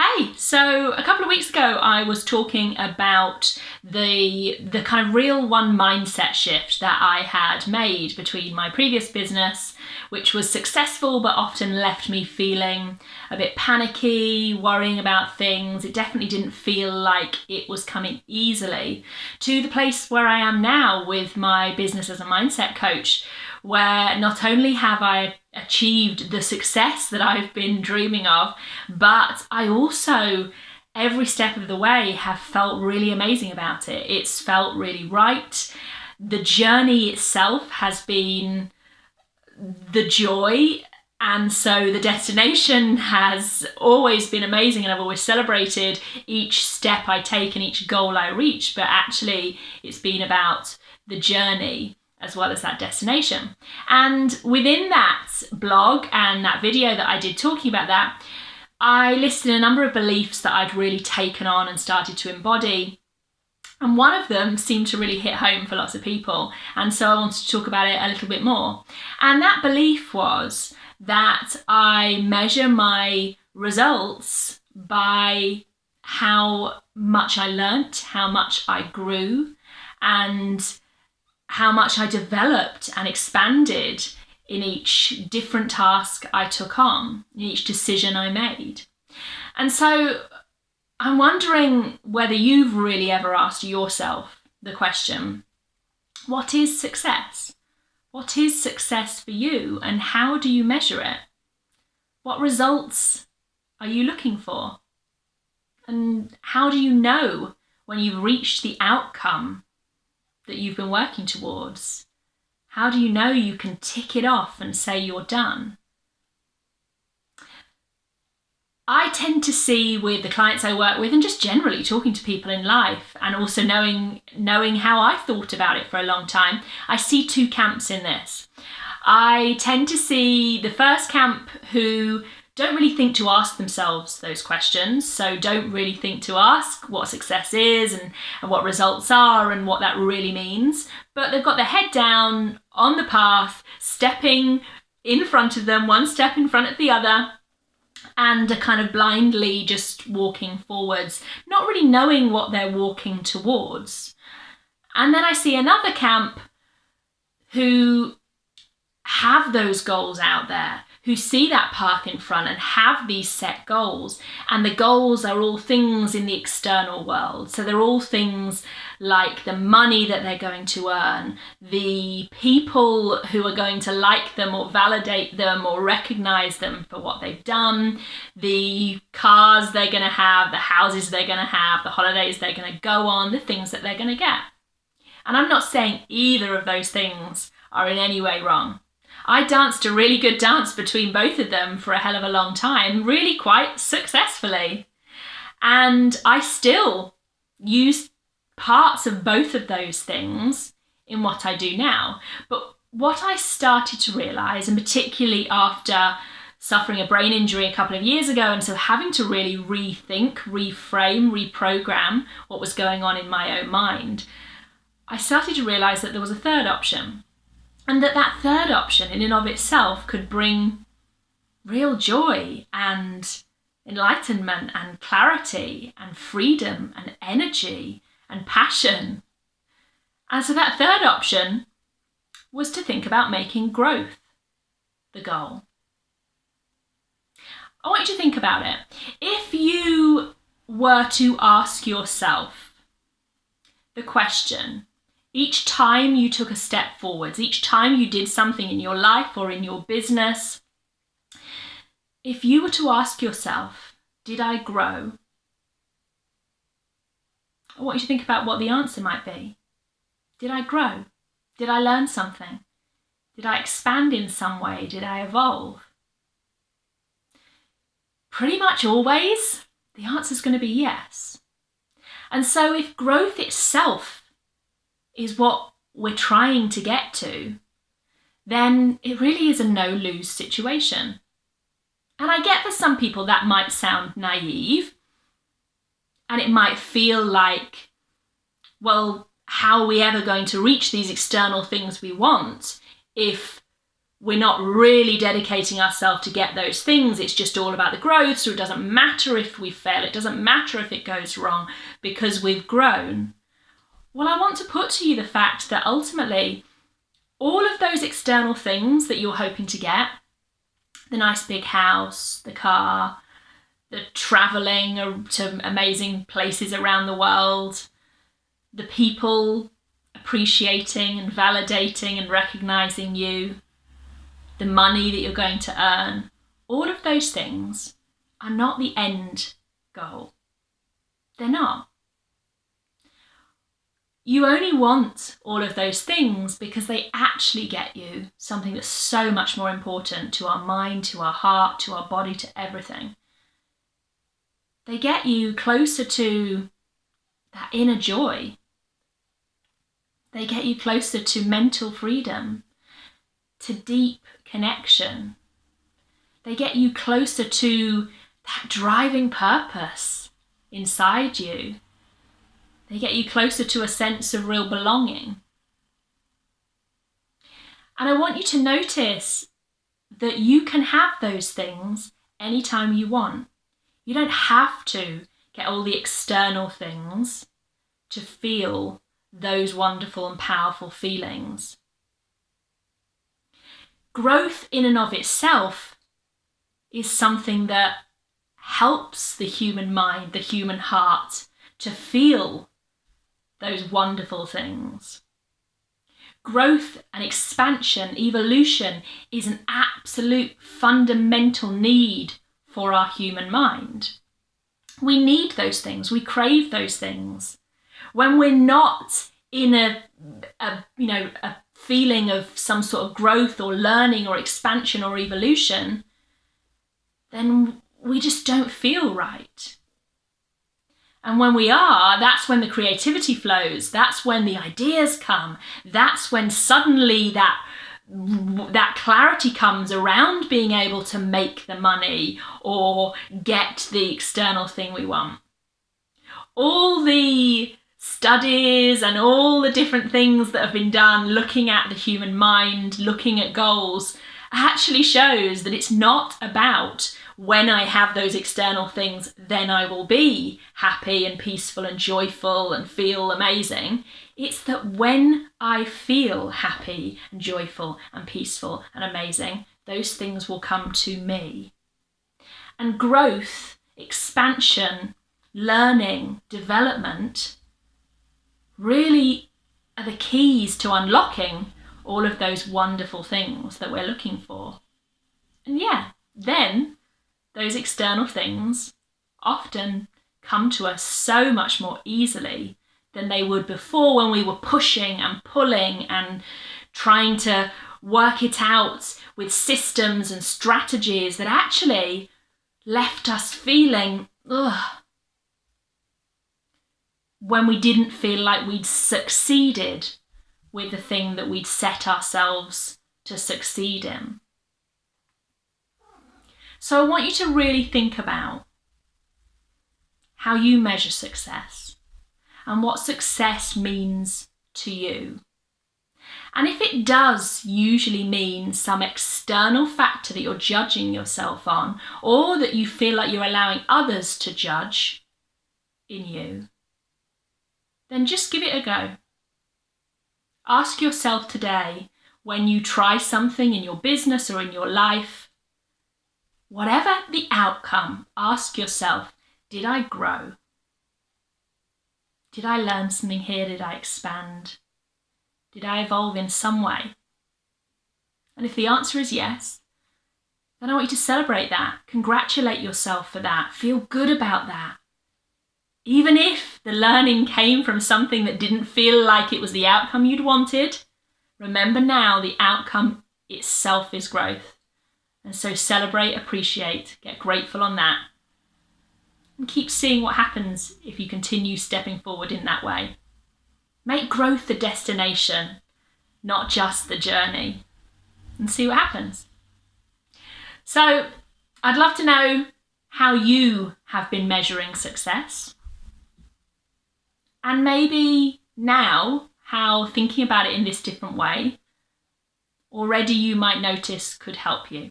Hey, so a couple of weeks ago I was talking about the kind of real one mindset shift that I had made between my previous business, which was successful but often left me feeling a bit panicky, worrying about things. It definitely didn't feel like it was coming easily, to the place where I am now with my business as a mindset coach, where not only have I achieved the success that I've been dreaming of, but I also, every step of the way, have felt really amazing about it. It's felt really right. The journey itself has been the joy, and so the destination has always been amazing, and I've always celebrated each step I take and each goal I reach, but actually it's been about the journey as well as that destination. And within that blog and that video that I did talking about that, I listed a number of beliefs that I'd really taken on and started to embody. And one of them seemed to really hit home for lots of people. And so I wanted to talk about it a little bit more. And that belief was that I measure my results by how much I learnt, how much I grew, and how much I developed and expanded in each different task I took on, in each decision I made. And so I'm wondering whether you've really ever asked yourself the question, what is success? What is success for you, and how do you measure it? What results are you looking for? And how do you know when you've reached the outcome that you've been working towards? How do you know you can tick it off and say you're done? I tend to see with the clients I work with, and just generally talking to people in life, and also knowing how I thought about it for a long time, I see two camps in this. I tend to see the first camp who don't really think to ask themselves those questions, so don't really think to ask what success is and what results are and what that really means, but they've got their head down on the path, stepping in front of them, one step in front of the other, and are kind of blindly just walking forwards, not really knowing what they're walking towards. And then I see another camp who have those goals out there, who see that path in front and have these set goals. And the goals are all things in the external world. So they're all things like the money that they're going to earn, the people who are going to like them or validate them or recognize them for what they've done, the cars they're going to have, the houses they're going to have, the holidays they're going to go on, the things that they're going to get. And I'm not saying either of those things are in any way wrong. I danced a really good dance between both of them for a hell of a long time, really quite successfully. And I still use parts of both of those things in what I do now. But what I started to realise, and particularly after suffering a brain injury a couple of years ago, and so having to really rethink, reframe, reprogram what was going on in my own mind, I started to realise that there was a third option. And that third option in and of itself could bring real joy and enlightenment and clarity and freedom and energy and passion. And so that third option was to think about making growth the goal. I want you to think about it. If you were to ask yourself the question, each time you took a step forwards, each time you did something in your life or in your business, if you were to ask yourself, did I grow? I want you to think about what the answer might be. Did I grow? Did I learn something? Did I expand in some way? Did I evolve? Pretty much always, the answer is going to be yes. And so if growth itself is what we're trying to get to, then it really is a no-lose situation. And I get for some people that might sound naive, and it might feel like, well, how are we ever going to reach these external things we want if we're not really dedicating ourselves to get those things. It's just all about the growth. So it doesn't matter if we fail. It doesn't matter if it goes wrong because we've grown. Well, I want to put to you the fact that ultimately all of those external things that you're hoping to get, the nice big house, the car, the traveling to amazing places around the world, the people appreciating and validating and recognizing you, the money that you're going to earn, all of those things are not the end goal. They're not. You only want all of those things because they actually get you something that's so much more important to our mind, to our heart, to our body, to everything. They get you closer to that inner joy. They get you closer to mental freedom, to deep connection. They get you closer to that driving purpose inside you. They get you closer to a sense of real belonging. And I want you to notice that you can have those things anytime you want. You don't have to get all the external things to feel those wonderful and powerful feelings. Growth in and of itself is something that helps the human mind, the human heart, to feel those wonderful things. Growth and expansion, evolution, is an absolute fundamental need for our human mind. We need those things. We crave those things. When we're not in a feeling of some sort of growth or learning or expansion or evolution, then we just don't feel right. And when we are, that's when the creativity flows. That's when the ideas come. That's when suddenly that clarity comes around being able to make the money or get the external thing we want. All the studies and all the different things that have been done looking at the human mind, looking at goals, actually shows that it's not about when I have those external things, then I will be happy and peaceful and joyful and feel amazing. It's that when I feel happy and joyful and peaceful and amazing, those things will come to me. And growth, expansion, learning, development really are the keys to unlocking all of those wonderful things that we're looking for. And then those external things often come to us so much more easily than they would before, when we were pushing and pulling and trying to work it out with systems and strategies that actually left us feeling when we didn't feel like we'd succeeded with the thing that we'd set ourselves to succeed in. So I want you to really think about how you measure success and what success means to you. And if it does usually mean some external factor that you're judging yourself on, or that you feel like you're allowing others to judge in you, then just give it a go. Ask yourself today, when you try something in your business or in your life, whatever the outcome, ask yourself, did I grow? Did I learn something here? Did I expand? Did I evolve in some way? And if the answer is yes, then I want you to celebrate that. Congratulate yourself for that. Feel good about that. Even if the learning came from something that didn't feel like it was the outcome you'd wanted, remember now the outcome itself is growth. And so celebrate, appreciate, get grateful on that. And keep seeing what happens if you continue stepping forward in that way. Make growth the destination, not just the journey, and see what happens. So I'd love to know how you have been measuring success. And maybe now how thinking about it in this different way already you might notice could help you.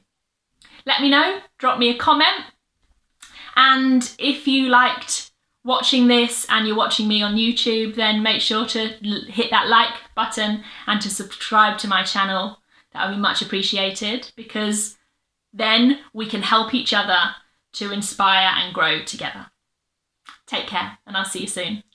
Let me know, drop me a comment. And if you liked watching this and you're watching me on YouTube, then make sure to hit that like button and to subscribe to my channel. That would be much appreciated, because then we can help each other to inspire and grow together. Take care, and I'll see you soon.